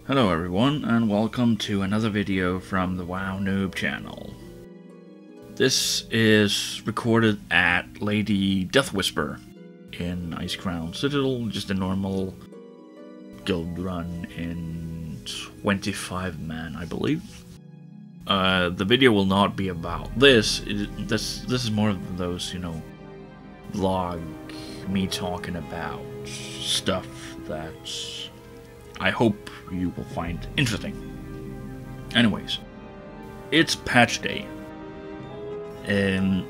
Hello everyone, and welcome to another video from the WoW Noob channel. This is recorded at Lady Deathwhisper in Icecrown Citadel, just a normal guild run in 25 man, I believe. The video will not be about this. This is more of those, vlog, me talking about stuff that I hope you will find interesting. Anyways, it's patch day, and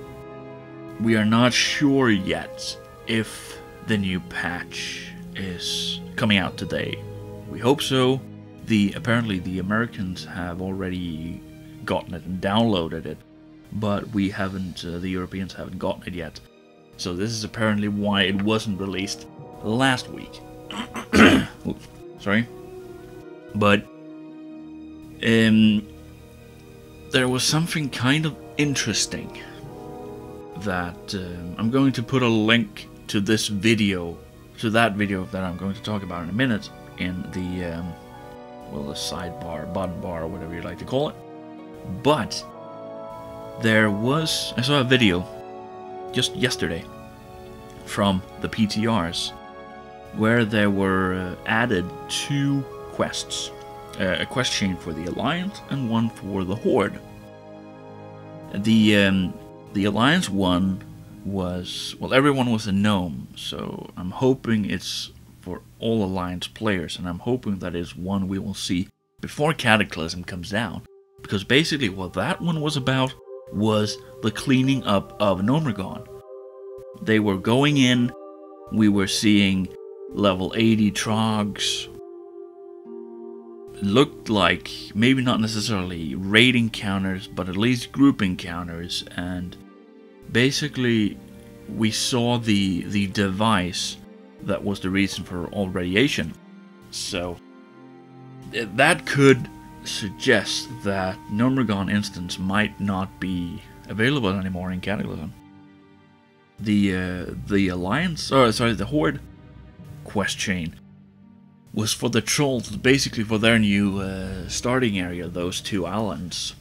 we are not sure yet if the new patch is coming out today. We hope so. Apparently the Americans have already gotten it and downloaded it, but we haven't. The Europeans haven't gotten it yet. So this is apparently why it wasn't released last week. Oops, sorry. But there was something kind of interesting that I'm going to put a link to this video, to that video that I'm going to talk about in a minute, in the the sidebar, bottom bar, whatever you like to call it. But I saw a video just yesterday from the PTRs where there were added two quests, a quest chain for the Alliance and one for the Horde. The Alliance one was, everyone was a gnome, so I'm hoping it's for all Alliance players, and I'm hoping that is one we will see before Cataclysm comes down, because basically what that one was about was the cleaning up of Gnomeregan. They were going in, we were seeing level 80 trogs. Looked like maybe not necessarily raid encounters, but at least group encounters, and basically we saw the device that was the reason for all radiation. So that could suggest that Gnomeregan instance might not be available anymore in Cataclysm. The Alliance, the Horde quest chain was for the trolls, basically for their new starting area, those two islands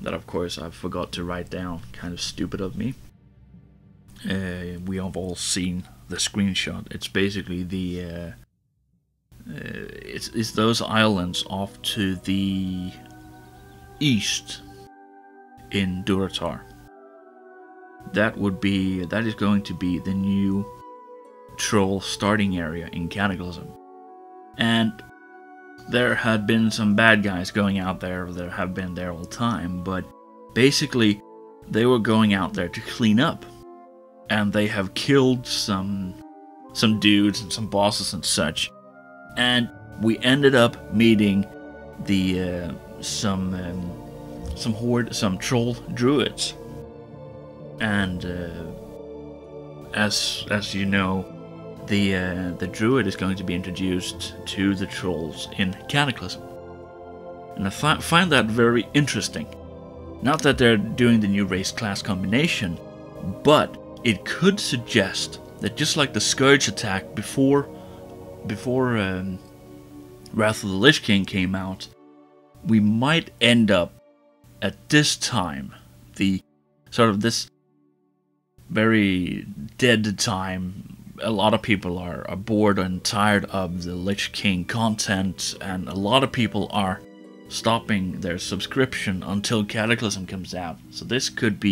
that of course I forgot to write down, kind of stupid of me. We have all seen the screenshot. It's basically it's those islands off to the east in Durotar. That is going to be the new troll starting area in Cataclysm. And there had been some bad guys going out there that have been there all the time, but basically they were going out there to clean up, and they have killed some dudes and some bosses and such, and we ended up meeting some troll druids, and as you know, the druid is going to be introduced to the trolls in Cataclysm, and I find that very interesting. Not that they're doing the new race class combination, but it could suggest that just like the Scourge attack before Wrath of the Lich King came out, we might end up at this time, the sort of this very dead time. A lot of people are bored and tired of the Lich King content, and a lot of people are stopping their subscription until Cataclysm comes out. So this could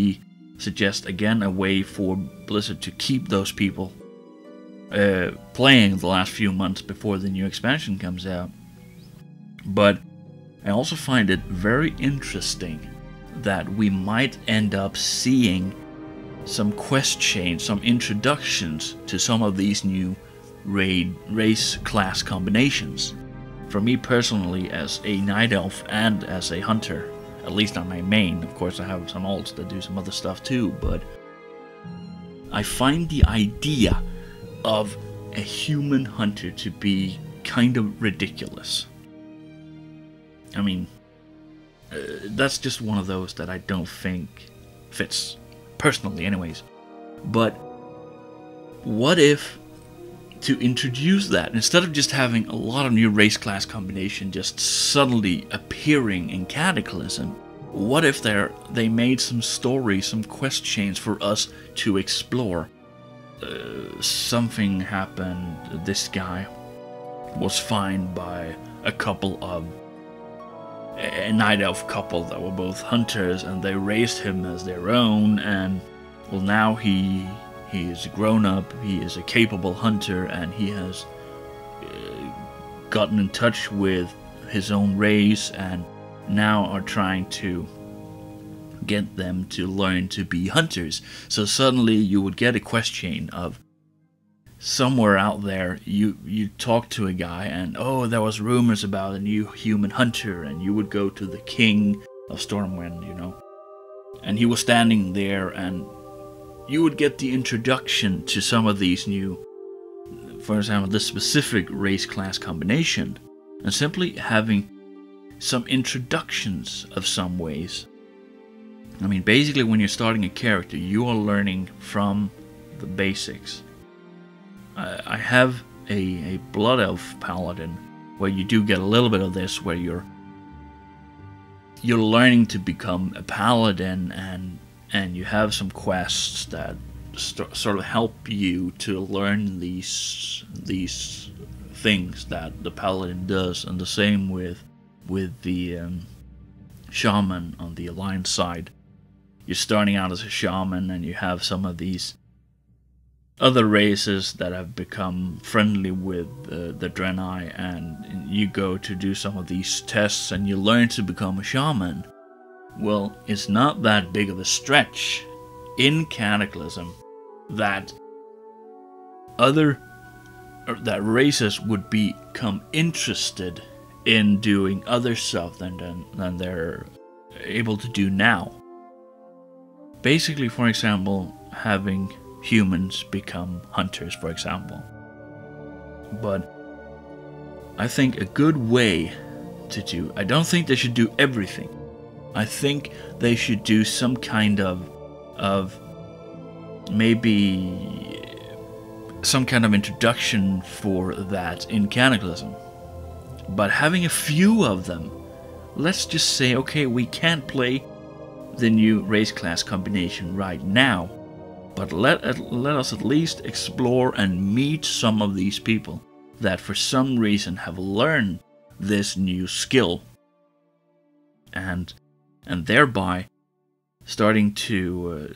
suggest again a way for Blizzard to keep those people playing the last few months before the new expansion comes out. But I also find it very interesting that we might end up seeing some quest chains, some introductions to some of these new race class combinations. For me personally, as a Night Elf and as a Hunter, at least on my main, of course I have some alts that do some other stuff too, but I find the idea of a human hunter to be kind of ridiculous. I mean, that's just one of those that I don't think fits, personally anyways. But what if to introduce that. Instead of just having a lot of new race class combination just suddenly appearing in Cataclysm, what if they made some stories, some quest chains for us to explore? Something happened, this guy was found by a night elf couple that were both hunters, and they raised him as their own, and well, now he is grown up, he is a capable hunter, and he has gotten in touch with his own race, and now are trying to get them to learn to be hunters. So suddenly you would get a quest chain of somewhere out there, you talk to a guy, and oh, there was rumors about a new human hunter, and you would go to the king of Stormwind, you know, and he was standing there, and you would get the introduction to some of these new, for example, this specific race class combination, and simply having some introductions of some ways. I mean, basically when you're starting a character, you are learning from the basics. I have a Blood Elf Paladin where you do get a little bit of this, where you're learning to become a Paladin, and you have some quests that sort of help you to learn these things that the Paladin does, and the same with the Shaman on the Alliance side. You're starting out as a Shaman, and you have some of these other races that have become friendly with the Draenei, and you go to do some of these tests and you learn to become a Shaman. Well, it's not that big of a stretch in Cataclysm that races would become interested in doing other stuff than they're able to do now. Basically, for example, having humans become hunters, for example. But I think a good way to do, I don't think they should do everything. I think they should do some kind of maybe some kind of introduction for that in Cataclysm. But having a few of them, let's just say, okay, we can't play the new race class combination right now, but let us at least explore and meet some of these people that for some reason have learned this new skill, and thereby starting to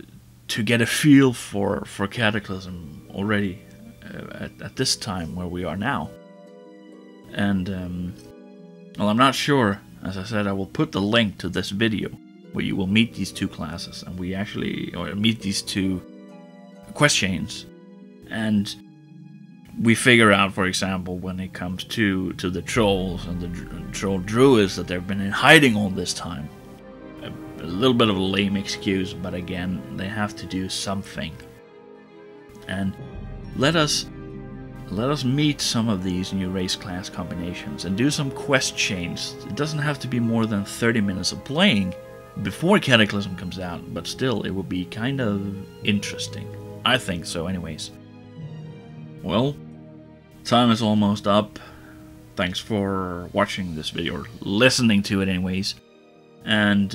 get a feel for Cataclysm already at this time where we are now. And well, I'm not sure. As I said, I will put the link to this video where you will meet these two classes, and meet these two quest chains, and we figure out, for example, when it comes to the trolls and the troll druids, that they've been in hiding all this time. A little bit of a lame excuse, but again, they have to do something. And let us meet some of these new race class combinations and do some quest chains. It doesn't have to be more than 30 minutes of playing before Cataclysm comes out, but still, it will be kind of interesting. I think so, anyways. Well, time is almost up. Thanks for watching this video, or listening to it anyways. And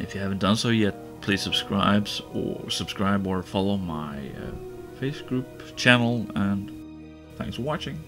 if you haven't done so yet, please subscribe or follow my Facebook group channel, and thanks for watching.